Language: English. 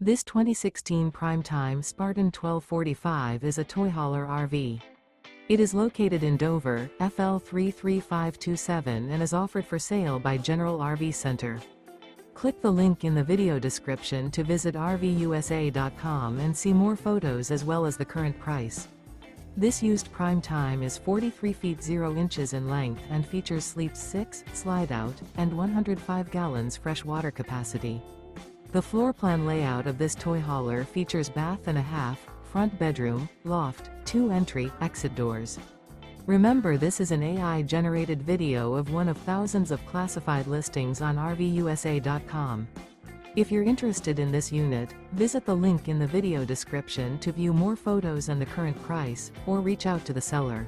This 2016 Prime Time Spartan 1245 is a toy hauler RV. It is located in Dover, FL 33527 and is offered for sale by General RV Center. Click the link in the video description to visit RVUSA.com and see more photos as well as the current price. This used Prime Time is 43 feet 0 inches in length and features sleeps 6, slide-out, and 105 gallons fresh water capacity. The floor plan layout of this toy hauler features bath and a half, front bedroom, loft, 2 entry, exit doors. Remember, this is an AI-generated video of one of thousands of classified listings on RVUSA.com. If you're interested in this unit, visit the link in the video description to view more photos and the current price, or reach out to the seller.